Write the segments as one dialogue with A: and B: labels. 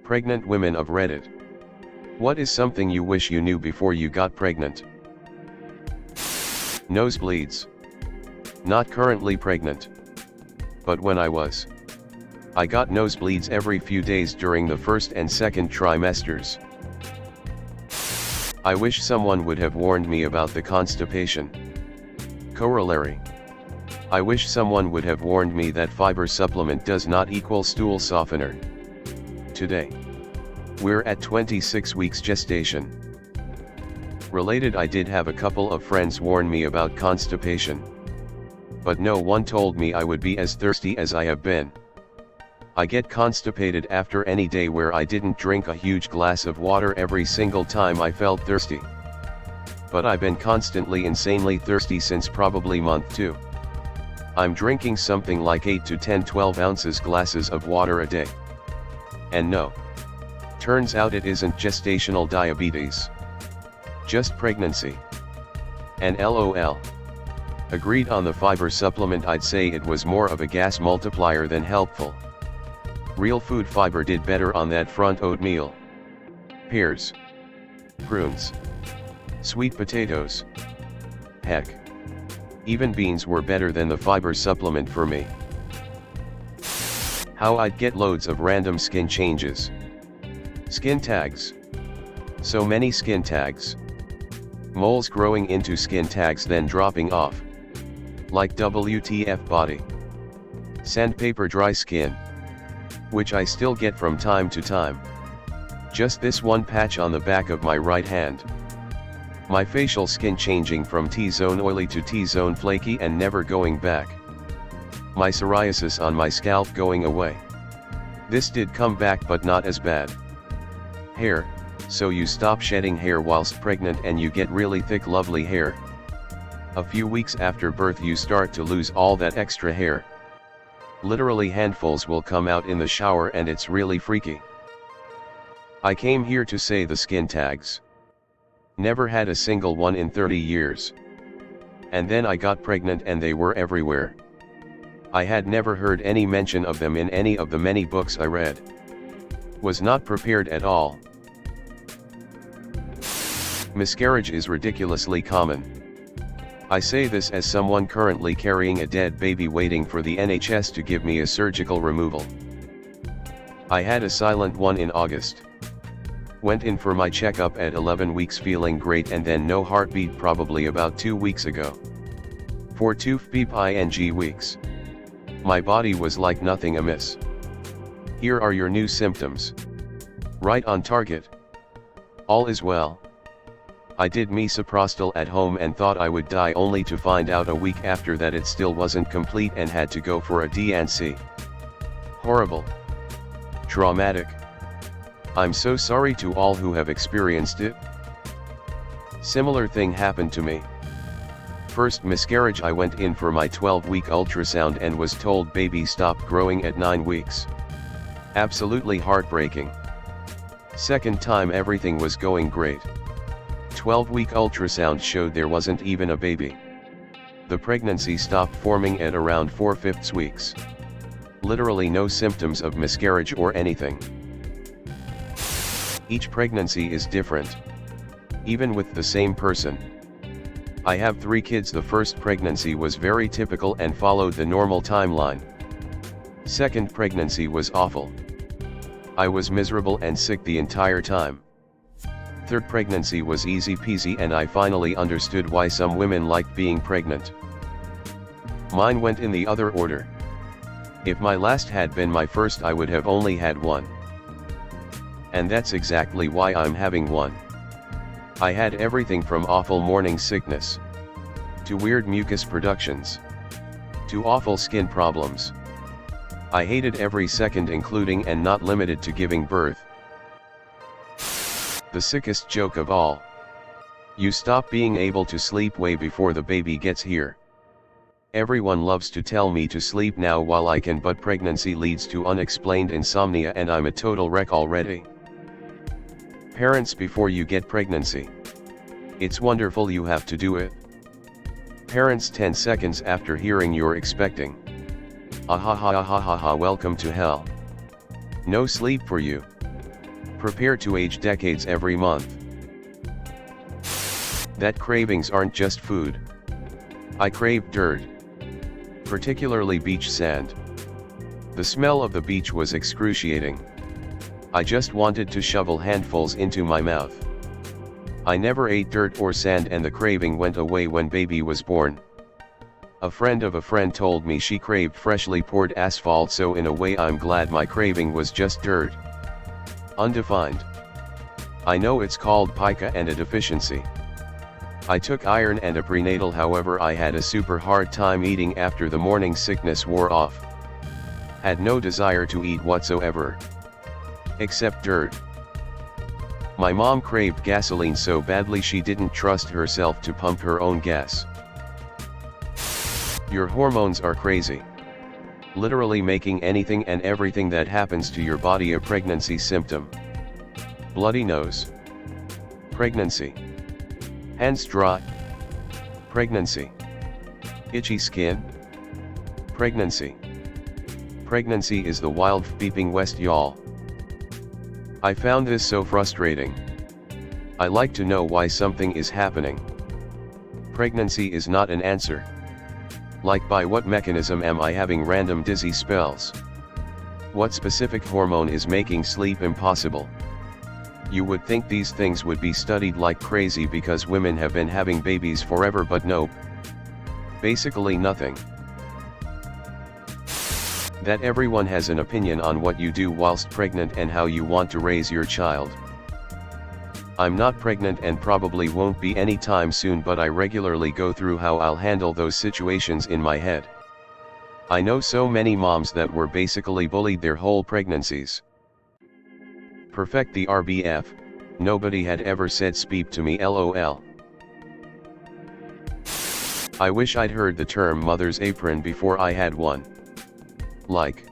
A: Pregnant women of Reddit. What is something you wish you knew before you got pregnant? Nosebleeds. Not currently pregnant. But when I was. I got nosebleeds every few days during the first and second trimesters. I wish someone would have warned me about the constipation. Corollary. I wish someone would have warned me that fiber supplement does not equal stool softener. Today. We're at 26 weeks gestation. Related, I did have a couple of friends warn me about constipation. But no one told me I would be as thirsty as I have been. I get constipated after any day where I didn't drink a huge glass of water every single time I felt thirsty. But I've been constantly insanely thirsty since probably month 2. I'm drinking something like 8 to 10 12 ounces glasses of water a day. And no. Turns out it isn't gestational diabetes. Just pregnancy. And LOL. Agreed on the fiber supplement. I'd say it was more of a gas multiplier than helpful. Real food fiber did better on that front. Oatmeal, pears, prunes, sweet potatoes. Heck. Even beans were better than the fiber supplement for me. How I'd get loads of random skin changes. Skin tags. So many skin tags. Moles growing into skin tags then dropping off. Like WTF body. Sandpaper dry skin. Which I still get from time to time. Just this one patch on the back of my right hand. My facial skin changing from T-zone oily to T-zone flaky and never going back. My psoriasis on my scalp going away. This did come back but not as bad. Hair, so you stop shedding hair whilst pregnant and you get really thick lovely hair. A few weeks after birth you start to lose all that extra hair. Literally handfuls will come out in the shower and it's really freaky. I came here to say the skin tags. Never had a single one in 30 years. And then I got pregnant and they were everywhere. I had never heard any mention of them in any of the many books I read. Was not prepared at all. Miscarriage is ridiculously common. I say this as someone currently carrying a dead baby waiting for the NHS to give me a surgical removal. I had a silent one in August. Went in for my checkup at 11 weeks feeling great and then no heartbeat probably about 2 weeks ago. For 2 weeks. My body was like nothing amiss. Here are your new symptoms. Right on target. All is well. I did misoprostol at home and thought I would die only to find out a week after that it still wasn't complete and had to go for a D&C. Horrible. Traumatic. I'm so sorry to all who have experienced it. Similar thing happened to me. First miscarriage, I went in for my 12-week ultrasound and was told baby stopped growing at 9 weeks. Absolutely heartbreaking. Second time everything was going great. 12-week ultrasound showed there wasn't even a baby. The pregnancy stopped forming at around 4/5 weeks. Literally no symptoms of miscarriage or anything. Each pregnancy is different. Even with the same person. I have 3 kids. The first pregnancy was very typical and followed the normal timeline. Second pregnancy was awful. I was miserable and sick the entire time. Third pregnancy was easy peasy and I finally understood why some women liked being pregnant. Mine went in the other order. If my last had been my first I would have only had one. And that's exactly why I'm having one. I had everything from awful morning sickness, to weird mucus productions, to awful skin problems. I hated every second including and not limited to giving birth. The sickest joke of all. You stop being able to sleep way before the baby gets here. Everyone loves to tell me to sleep now while I can, but pregnancy leads to unexplained insomnia and I'm a total wreck already. Parents before you get pregnancy. It's wonderful you have to do it. Parents 10 seconds after hearing you're expecting. Ah ha ha ha ha ha, welcome to hell. No sleep for you. Prepare to age decades every month. That cravings aren't just food. I craved dirt. Particularly beach sand. The smell of the beach was excruciating. I just wanted to shovel handfuls into my mouth. I never ate dirt or sand, and the craving went away when baby was born. A friend of a friend told me she craved freshly poured asphalt, so in a way I'm glad my craving was just dirt. Undefined. I know it's called pica and a deficiency. I took iron and a prenatal, however I had a super hard time eating after the morning sickness wore off. Had no desire to eat whatsoever. Except dirt. My mom craved gasoline so badly she didn't trust herself to pump her own gas. Your hormones are crazy. Literally making anything and everything that happens to your body a pregnancy symptom. Bloody nose. Pregnancy. Hands dry. Pregnancy. Itchy skin. Pregnancy. Pregnancy is the wild beeping west, y'all. I found this so frustrating. I like to know why something is happening. Pregnancy is not an answer. Like, by what mechanism am I having random dizzy spells? What specific hormone is making sleep impossible? You would think these things would be studied like crazy because women have been having babies forever, but nope. Basically nothing. That everyone has an opinion on what you do whilst pregnant and how you want to raise your child. I'm not pregnant and probably won't be anytime soon, but I regularly go through how I'll handle those situations in my head. I know so many moms that were basically bullied their whole pregnancies. Perfect the RBF, nobody had ever said speep to me, LOL. I wish I'd heard the term mother's apron before I had one. Like,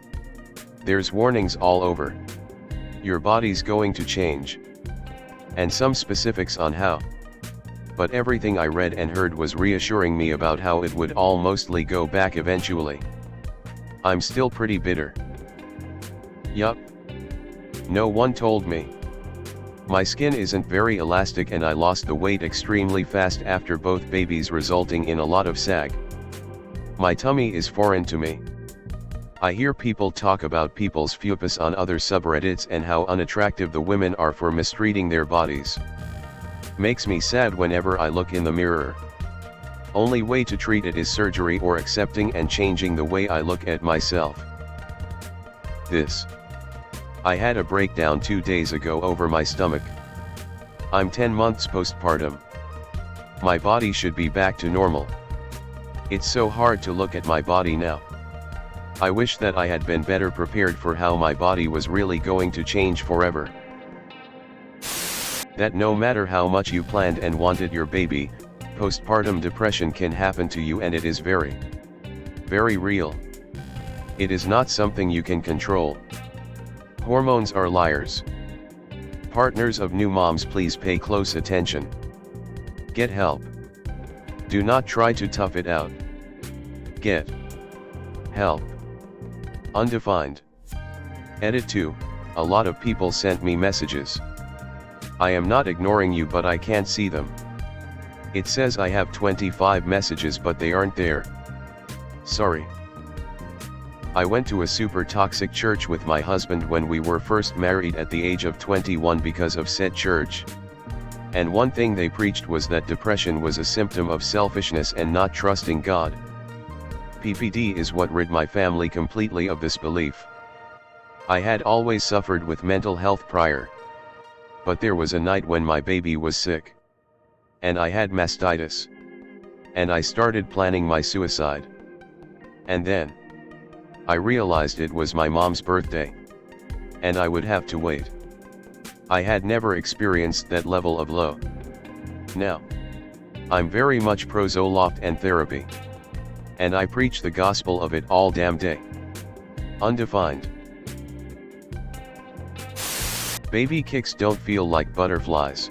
A: there's warnings all over. Your body's going to change. And some specifics on how. But everything I read and heard was reassuring me about how it would all mostly go back eventually. I'm still pretty bitter. Yup. No one told me. My skin isn't very elastic and I lost the weight extremely fast after both babies, resulting in a lot of sag. My tummy is foreign to me. I hear people talk about people's fupas on other subreddits and how unattractive the women are for mistreating their bodies. Makes me sad whenever I look in the mirror. Only way to treat it is surgery or accepting and changing the way I look at myself. I had a breakdown 2 days ago over my stomach. I'm 10 months postpartum. My body should be back to normal. It's so hard to look at my body now. I wish that I had been better prepared for how my body was really going to change forever. That no matter how much you planned and wanted your baby, postpartum depression can happen to you, and it is very, very real. It is not something you can control. Hormones are liars. Partners of new moms, please pay close attention. Get help. Do not try to tough it out. Get help. Undefined. Edit 2, a lot of people sent me messages. I am not ignoring you, but I can't see them. It says I have 25 messages, but they aren't there. Sorry. I went to a super toxic church with my husband when we were first married at the age of 21 because of said church. And one thing they preached was that depression was a symptom of selfishness and not trusting God. PPD is what rid my family completely of this belief. I had always suffered with mental health prior. But there was a night when my baby was sick. And I had mastitis. And I started planning my suicide. And then I realized it was my mom's birthday. And I would have to wait. I had never experienced that level of low. Now, I'm very much pro Zoloft and therapy. And I preach the gospel of it all damn day. Undefined. Baby kicks don't feel like butterflies.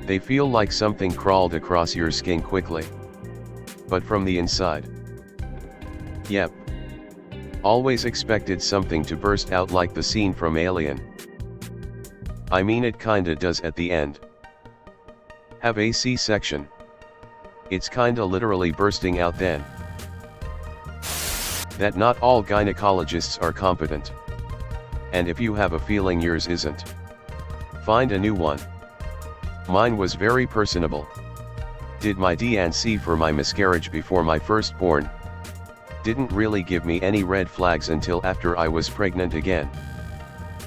A: They feel like something crawled across your skin quickly. But from the inside. Yep. Always expected something to burst out like the scene from Alien. I mean it kinda does at the end. Have a C-section. It's kinda literally bursting out then. That not all gynecologists are competent. And if you have a feeling yours isn't, find a new one. Mine was very personable. Did my D&C for my miscarriage before my firstborn. Didn't really give me any red flags until after I was pregnant again.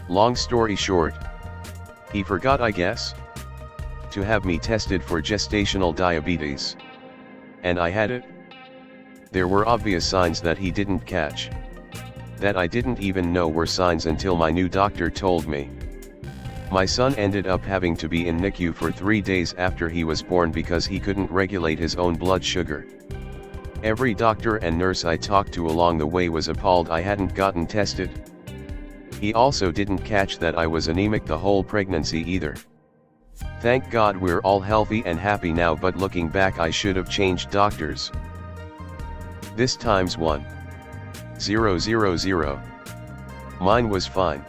A: Long story short, he forgot, I guess, to have me tested for gestational diabetes. And I had it. There were obvious signs that he didn't catch, that I didn't even know were signs until my new doctor told me. My son ended up having to be in NICU for 3 days after he was born because he couldn't regulate his own blood sugar. Every doctor and nurse I talked to along the way was appalled I hadn't gotten tested. He also didn't catch that I was anemic the whole pregnancy either. Thank God we're all healthy and happy now, but looking back I should have changed doctors. This times 1,000. Mine was fine.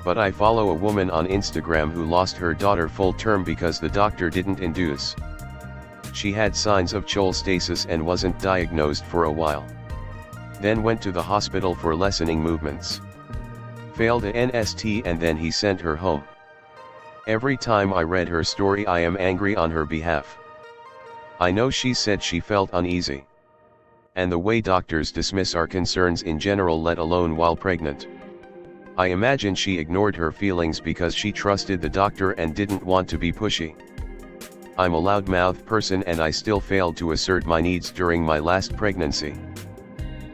A: But I follow a woman on Instagram who lost her daughter full term because the doctor didn't induce. She had signs of cholestasis and wasn't diagnosed for a while. Then went to the hospital for lessening movements. Failed a NST and then he sent her home. Every time I read her story I am angry on her behalf. I know she said she felt uneasy. And the way doctors dismiss our concerns in general, let alone while pregnant. I imagine she ignored her feelings because she trusted the doctor and didn't want to be pushy. I'm a loudmouth person and I still failed to assert my needs during my last pregnancy.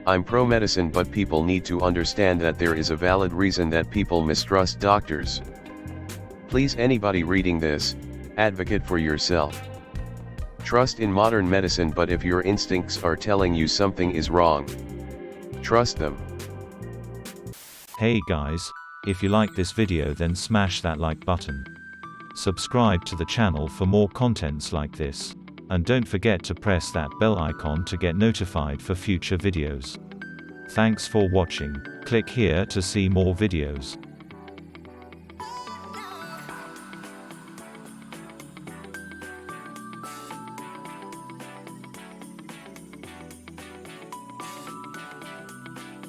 A: I'm pro-medicine, but people need to understand that there is a valid reason that people mistrust doctors. Please, anybody reading this, advocate for yourself. Trust in modern medicine, but if your instincts are telling you something is wrong, trust them.
B: Hey guys, if you like this video then smash that like button. Subscribe to the channel for more contents like this. And don't forget to press that bell icon to get notified for future videos. Thanks for watching. Click here to see more videos.